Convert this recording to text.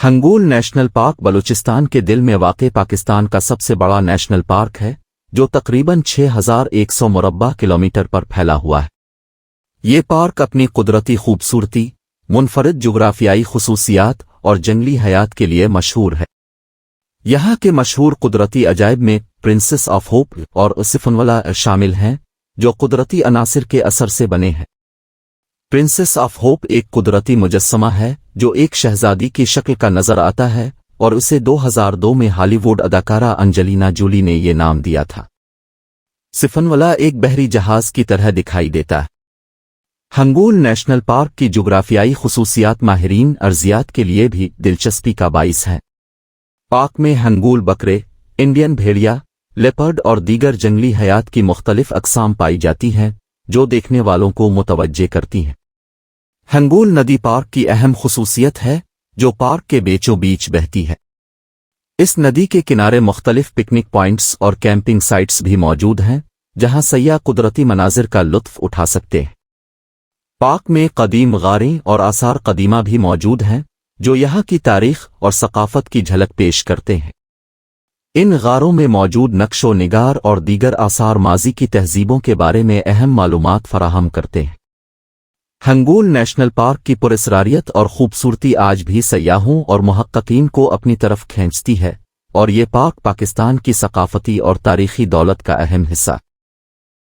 Hingol national park Balochistan کے دل میں واقع پاکستان کا سب سے بڑا نیشنل پارک ہے جو تقریباً 6100 مربع کلومیٹر پر پھیلا ہوا ہے۔ یہ پارک اپنی قدرتی خوبصورتی، منفرد جغرافیائی خصوصیات اور جنگلی حیات کے لیے مشہور ہے۔ یہاں کے مشہور قدرتی عجائب میں پرنسس آف ہوپ اور سفنولا شامل ہیں جو قدرتی عناصر کے اثر سے بنے ہیں۔ پرنسس آف ہوپ ایک قدرتی مجسمہ ہے جو ایک شہزادی کی شکل کا نظر آتا ہے اور اسے 2002 میں ہالی ووڈ اداکارہ انجلینا جولی نے یہ نام دیا تھا۔ سفنولا ایک بحری جہاز کی طرح دکھائی دیتا ہے۔ ہنگول نیشنل پارک کی جغرافیائی خصوصیات ماہرین ارضیات کے لیے بھی دلچسپی کا باعث ہیں۔ پارک میں ہنگول بکرے، انڈین بھیڑیا، لیپرڈ اور دیگر جنگلی حیات کی مختلف اقسام پائی جاتی ہیں جو دیکھنے والوں کو متوجہ کرتی ہیں۔ ہنگول ندی پارک کی اہم خصوصیت ہے جو پارک کے بیچوں بیچ بہتی ہے۔ اس ندی کے کنارے مختلف پکنک پوائنٹس اور کیمپنگ سائٹس بھی موجود ہیں جہاں سیاح قدرتی مناظر کا لطف اٹھا سکتے ہیں۔ پارک میں قدیم غاریں اور آثار قدیمہ بھی موجود ہیں جو یہاں کی تاریخ اور ثقافت کی جھلک پیش کرتے ہیں۔ ان غاروں میں موجود نقش و نگار اور دیگر آثار ماضی کی تہذیبوں کے بارے میں اہم معلومات فراہم کرتے ہیں۔ ہنگول نیشنل پارک کی پراسراریت اور خوبصورتی آج بھی سیاحوں اور محققین کو اپنی طرف کھینچتی ہے اور یہ پارک پاکستان کی ثقافتی اور تاریخی دولت کا اہم حصہ